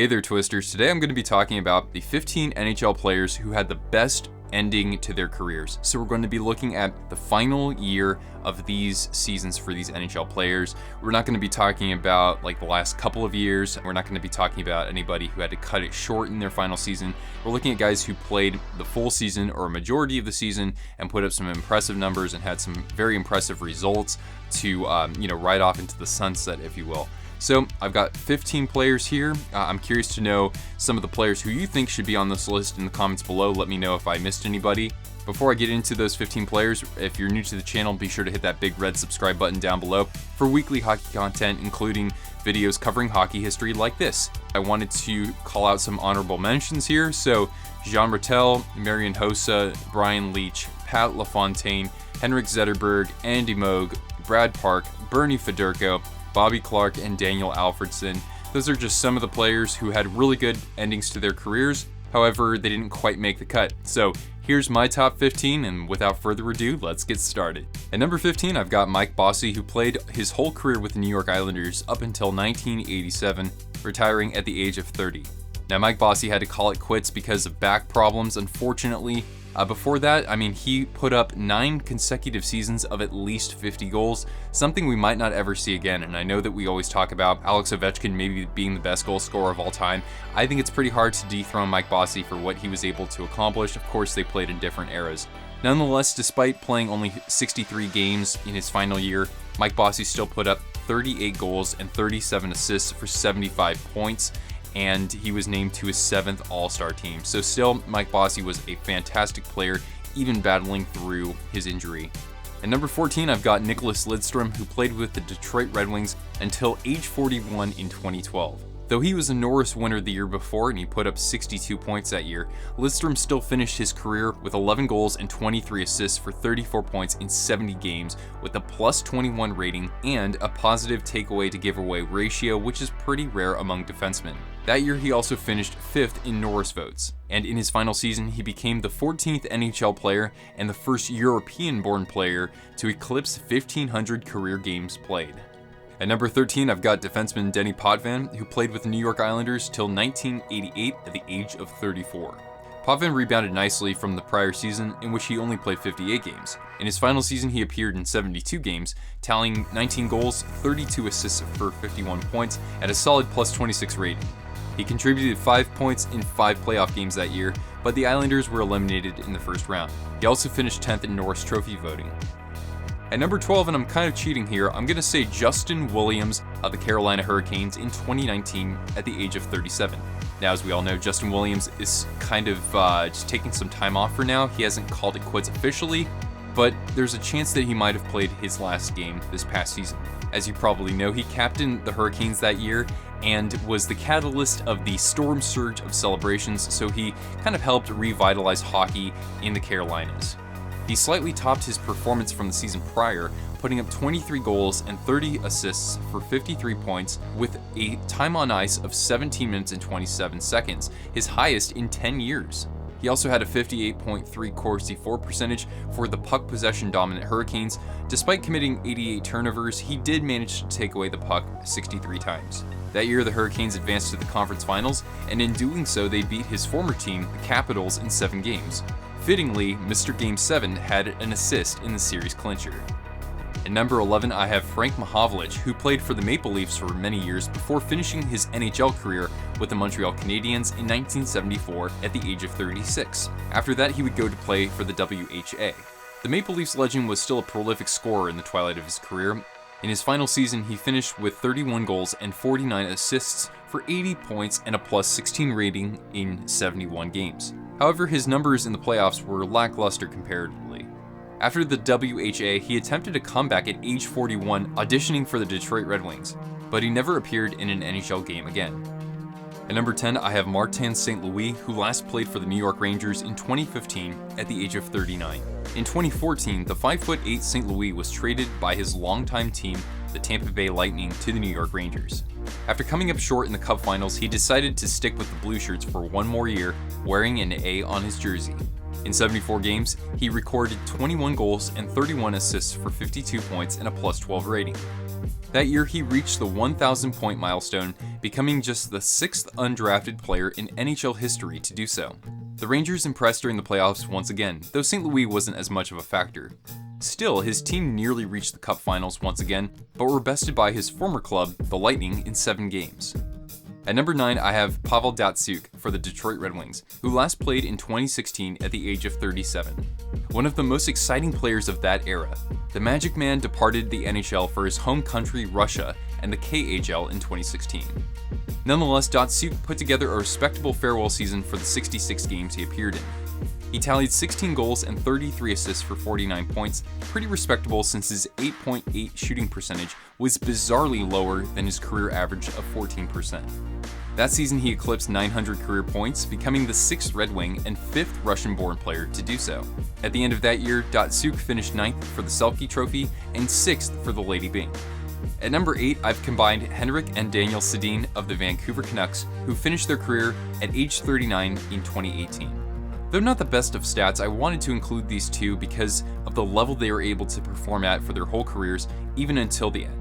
Hey there, Twisters. Today I'm going to be talking about the 15 NHL players who had the best ending to their careers. So we're going to be looking at the final year of these seasons for these NHL players. We're not going to be talking about like the last couple of years. We're not going to be talking about anybody who had to cut it short in their final season. We're looking at guys who played the full season or a majority of the season and put up some impressive numbers and had some very impressive results to ride off into the sunset, if you will. So I've got 15 players here. I'm curious to know some of the players who you think should be on this list in the comments below. Let me know if I missed anybody. Before I get into those 15 players, if you're new to the channel, be sure to hit that big red subscribe button down below for weekly hockey content, including videos covering hockey history like this. I wanted to call out some honorable mentions here. So Jean Rattel, Marian Hossa, Brian Leetch, Pat LaFontaine, Henrik Zetterberg, Andy Moog, Brad Park, Bernie Federko, Bobby Clark, and Daniel Alfredson. Those are just some of the players who had really good endings to their careers. However, they didn't quite make the cut. So here's my top 15, and without further ado, let's get started. At number 15, I've got Mike Bossy, who played his whole career with the New York Islanders up until 1987, retiring at the age of 30. Now, Mike Bossy had to call it quits because of back problems, unfortunately. Before that, he put up 9 consecutive seasons of at least 50 goals, something we might not ever see again. And I know that we always talk about Alex Ovechkin maybe being the best goal scorer of all time. I think it's pretty hard to dethrone Mike Bossy for what he was able to accomplish. Of course, they played in different eras. Nonetheless, despite playing only 63 games in his final year, Mike Bossy still put up 38 goals and 37 assists for 75 points. And he was named to his 7th All-Star team. So still, Mike Bossy was a fantastic player, even battling through his injury. At number 14, I've got Nicklas Lidstrom, who played with the Detroit Red Wings until age 41 in 2012. Though he was a Norris winner the year before and he put up 62 points that year, Lidstrom still finished his career with 11 goals and 23 assists for 34 points in 70 games with a plus 21 rating and a positive takeaway to giveaway ratio, which is pretty rare among defensemen. That year he also finished 5th in Norris votes, and in his final season he became the 14th NHL player and the first European-born player to eclipse 1,500 career games played. At number 13, I've got defenseman Denny Potvin, who played with the New York Islanders till 1988 at the age of 34. Potvin rebounded nicely from the prior season, in which he only played 58 games. In his final season, he appeared in 72 games, tallying 19 goals, 32 assists for 51 points, and a solid plus 26 rating. He contributed 5 points in 5 playoff games that year, but the Islanders were eliminated in the first round. He also finished 10th in Norris Trophy voting. At number 12, and I'm kind of cheating here, I'm going to say Justin Williams of the Carolina Hurricanes in 2019 at the age of 37. Now, as we all know, Justin Williams is kind of just taking some time off for now. He hasn't called it quits officially, but there's a chance that he might have played his last game this past season. As you probably know, he captained the Hurricanes that year and was the catalyst of the storm surge of celebrations, so he kind of helped revitalize hockey in the Carolinas. He slightly topped his performance from the season prior, putting up 23 goals and 30 assists for 53 points with a time on ice of 17 minutes and 27 seconds, his highest in 10 years. He also had a 58.3 Corsi for percentage for the puck possession dominant Hurricanes. Despite committing 88 turnovers, he did manage to take away the puck 63 times. That year, the Hurricanes advanced to the conference finals, and in doing so, they beat his former team, the Capitals, in 7 games. Fittingly, Mr. Game 7 had an assist in the series clincher. At number 11, I have Frank Mahovlich, who played for the Maple Leafs for many years before finishing his NHL career with the Montreal Canadiens in 1974 at the age of 36. After that, he would go to play for the WHA. The Maple Leafs legend was still a prolific scorer in the twilight of his career. In his final season, he finished with 31 goals and 49 assists for 80 points and a plus 16 rating in 71 games. However, his numbers in the playoffs were lackluster comparatively. After the WHA, he attempted a comeback at age 41, auditioning for the Detroit Red Wings, but he never appeared in an NHL game again. At number 10, I have Martin St Louie, who last played for the New York Rangers in 2015 at the age of 39. In 2014, the 5'8" St Louie was traded by his longtime team, the Tampa Bay Lightning, to the New York Rangers. After coming up short in the Cup Finals, he decided to stick with the Blue Shirts for one more year, wearing an A on his jersey. In 74 games, he recorded 21 goals and 31 assists for 52 points and a plus 12 rating. That year, he reached the 1,000 point milestone, becoming just the 6th undrafted player in NHL history to do so. The Rangers impressed during the playoffs once again, though St. Louie wasn't as much of a factor. Still, his team nearly reached the Cup Finals once again, but were bested by his former club, the Lightning, in 7 games. At number 9, I have Pavel Datsyuk for the Detroit Red Wings, who last played in 2016 at the age of 37. One of the most exciting players of that era, the Magic Man departed the NHL for his home country Russia and the KHL in 2016. Nonetheless, Datsyuk put together a respectable farewell season for the 66 games he appeared in. He tallied 16 goals and 33 assists for 49 points, pretty respectable since his 8.8 shooting percentage was bizarrely lower than his career average of 14%. That season he eclipsed 900 career points, becoming the 6th Red Wing and 5th Russian-born player to do so. At the end of that year, Datsyuk finished 9th for the Selke Trophy and 6th for the Lady Byng. At number 8, I've combined Henrik and Daniel Sedin of the Vancouver Canucks, who finished their career at age 39 in 2018. Though not the best of stats, I wanted to include these two because of the level they were able to perform at for their whole careers, even until the end.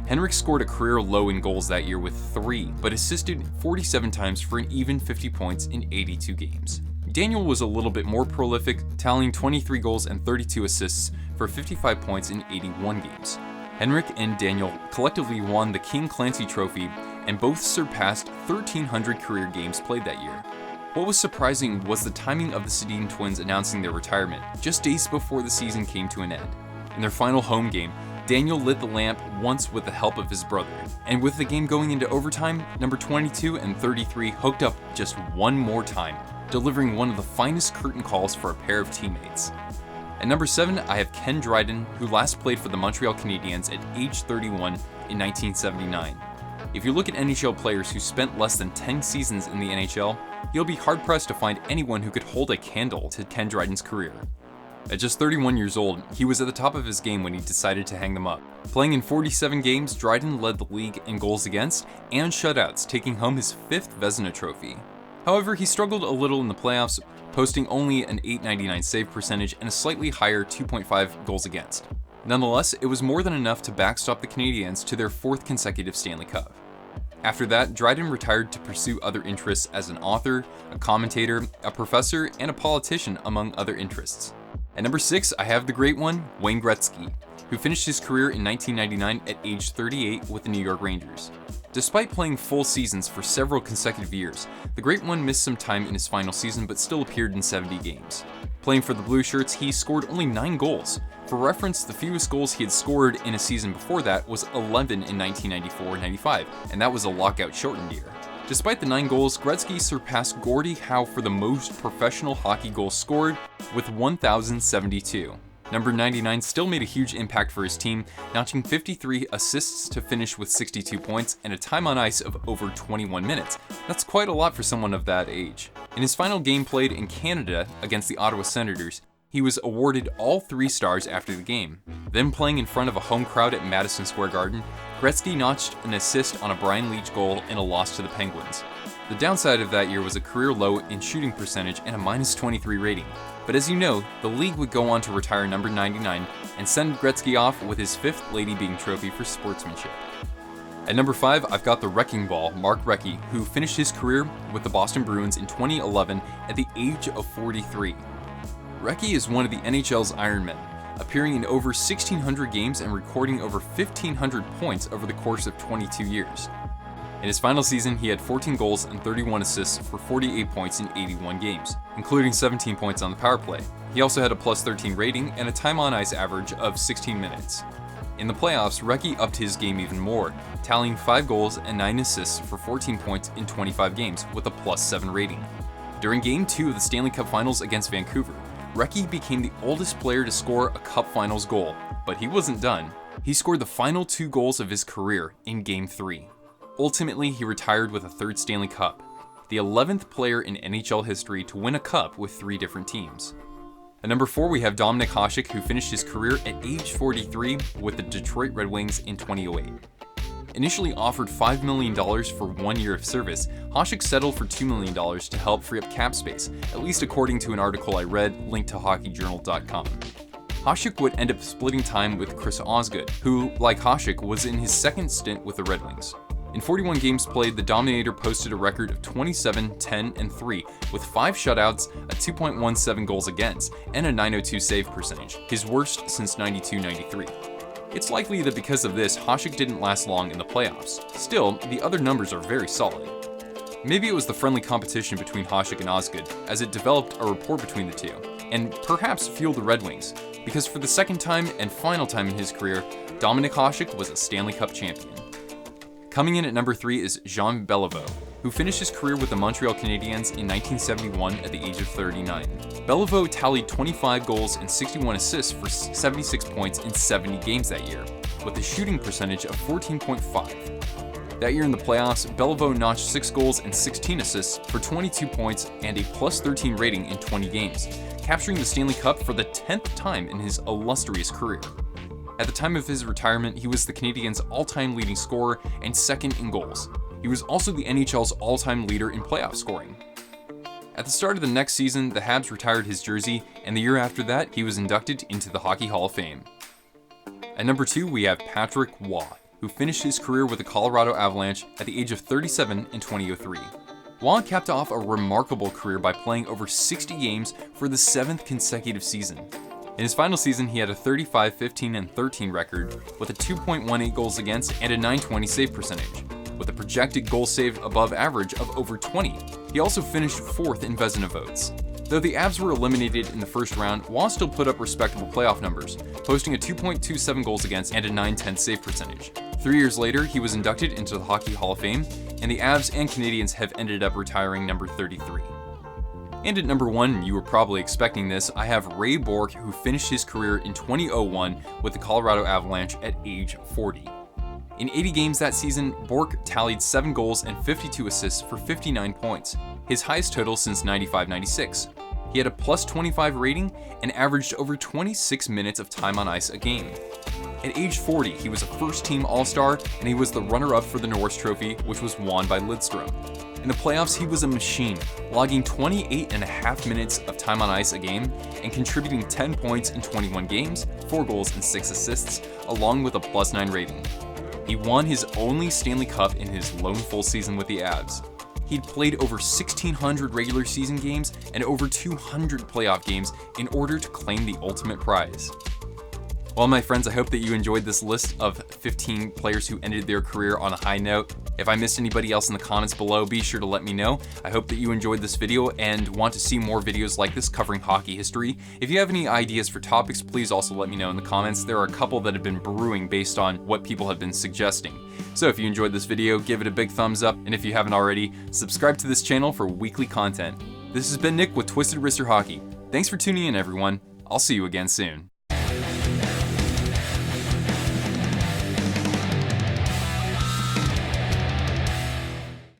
Henrik scored a career low in goals that year with 3, but assisted 47 times for an even 50 points in 82 games. Daniel was a little bit more prolific, tallying 23 goals and 32 assists for 55 points in 81 games. Henrik and Daniel collectively won the King Clancy Trophy and both surpassed 1,300 career games played that year. What was surprising was the timing of the Sedin twins announcing their retirement, just days before the season came to an end. In their final home game, Daniel lit the lamp once with the help of his brother, and with the game going into overtime, number 22 and 33 hooked up just one more time, delivering one of the finest curtain calls for a pair of teammates. At number 7, I have Ken Dryden, who last played for the Montreal Canadiens at age 31 in 1979. If you look at NHL players who spent less than 10 seasons in the NHL, you'll be hard-pressed to find anyone who could hold a candle to Ken Dryden's career. At just 31 years old, he was at the top of his game when he decided to hang them up. Playing in 47 games, Dryden led the league in goals against and shutouts, taking home his 5th Vezina trophy. However, he struggled a little in the playoffs, posting only an .899 save percentage and a slightly higher 2.5 goals against. Nonetheless, it was more than enough to backstop the Canadiens to their 4th consecutive Stanley Cup. After that, Dryden retired to pursue other interests as an author, a commentator, a professor, and a politician, among other interests. At number 6, I have the great one, Wayne Gretzky, who finished his career in 1999 at age 38 with the New York Rangers. Despite playing full seasons for several consecutive years, the Great One missed some time in his final season but still appeared in 70 games. Playing for the Blue Shirts, he scored only 9 goals. For reference, the fewest goals he had scored in a season before that was 11 in 1994-95, and that was a lockout-shortened year. Despite the 9 goals, Gretzky surpassed Gordie Howe for the most professional hockey goals scored with 1,072. Number 99 still made a huge impact for his team, notching 53 assists to finish with 62 points and a time on ice of over 21 minutes. That's quite a lot for someone of that age. In his final game played in Canada against the Ottawa Senators, he was awarded all 3 stars after the game. Then playing in front of a home crowd at Madison Square Garden, Gretzky notched an assist on a Brian Leetch goal in a loss to the Penguins. The downside of that year was a career low in shooting percentage and a -23 rating. But as you know, the league would go on to retire number 99 and send Gretzky off with his 5th Lady Byng trophy for sportsmanship. At number 5, I've got the Wrecking Ball, Mark Recchi, who finished his career with the Boston Bruins in 2011 at the age of 43. Recchi is one of the NHL's Iron Men, appearing in over 1,600 games and recording over 1,500 points over the course of 22 years. In his final season, he had 14 goals and 31 assists for 48 points in 81 games, including 17 points on the power play. He also had a +13 rating and a time on ice average of 16 minutes. In the playoffs, Recchi upped his game even more, tallying 5 goals and 9 assists for 14 points in 25 games with a +7 rating. During Game 2 of the Stanley Cup Finals against Vancouver, Recchi became the oldest player to score a Cup Finals goal, but he wasn't done. He scored the final 2 goals of his career in Game 3. Ultimately, he retired with a 3rd Stanley Cup, the 11th player in NHL history to win a cup with 3 different teams. At number 4, we have Dominik Hasek, who finished his career at age 43 with the Detroit Red Wings in 2008. Initially offered $5 million for 1 year of service, Hasek settled for $2 million to help free up cap space, at least according to an article I read linked to hockeyjournal.com. Hasek would end up splitting time with Chris Osgood, who, like Hasek, was in his second stint with the Red Wings. In 41 games played, the Dominator posted a record of 27, 10, and 3, with 5 shutouts, a 2.17 goals against, and a .902 save percentage, his worst since 92-93. It's likely that because of this, Hasek didn't last long in the playoffs. Still, the other numbers are very solid. Maybe it was the friendly competition between Hasek and Osgood, as it developed a rapport between the two, and perhaps fueled the Red Wings, because for the second time and final time in his career, Dominik Hasek was a Stanley Cup champion. Coming in at number 3 is Jean Beliveau, who finished his career with the Montreal Canadiens in 1971 at the age of 39. Beliveau tallied 25 goals and 61 assists for 76 points in 70 games that year, with a shooting percentage of 14.5. That year in the playoffs, Beliveau notched 6 goals and 16 assists for 22 points and a +13 rating in 20 games, capturing the Stanley Cup for the 10th time in his illustrious career. At the time of his retirement, he was the Canadiens' all-time leading scorer and second in goals. He was also the NHL's all-time leader in playoff scoring. At the start of the next season, the Habs retired his jersey, and the year after that, he was inducted into the Hockey Hall of Fame. At number 2, we have Patrick Roy, who finished his career with the Colorado Avalanche at the age of 37 in 2003. Roy capped off a remarkable career by playing over 60 games for the 7th consecutive season. In his final season, he had a 35, 15, and 13 record with a 2.18 goals against and a .920 save percentage, with a projected goals saved above average of over 20. He also finished 4th in Vezina votes. Though the Avs were eliminated in the first round, Roy still put up respectable playoff numbers, posting a 2.27 goals against and a .910 save percentage. 3 years later, he was inducted into the Hockey Hall of Fame, and the Avs and Canadiens have ended up retiring number 33. And at number 1, you were probably expecting this, I have Ray Bourque, who finished his career in 2001 with the Colorado Avalanche at age 40. In 80 games that season, Bourque tallied 7 goals and 52 assists for 59 points, his highest total since 95-96. He had a +25 rating and averaged over 26 minutes of time on ice a game. At age 40, he was a first-team All-Star, and he was the runner-up for the Norris Trophy, which was won by Lidstrom. In the playoffs, he was a machine, logging 28.5 minutes of time on ice a game and contributing 10 points in 21 games, 4 goals and 6 assists, along with a +9 rating. He won his only Stanley Cup in his lone full season with the Avs. He'd played over 1,600 regular season games and over 200 playoff games in order to claim the ultimate prize. Well, my friends, I hope that you enjoyed this list of 15 players who ended their career on a high note. If I missed anybody else in the comments below, be sure to let me know. I hope that you enjoyed this video and want to see more videos like this covering hockey history. If you have any ideas for topics, please also let me know in the comments. There are a couple that have been brewing based on what people have been suggesting. So if you enjoyed this video, give it a big thumbs up, and if you haven't already, subscribe to this channel for weekly content. This has been Nick with Twisted Wrister Hockey. Thanks for tuning in, everyone. I'll see you again soon.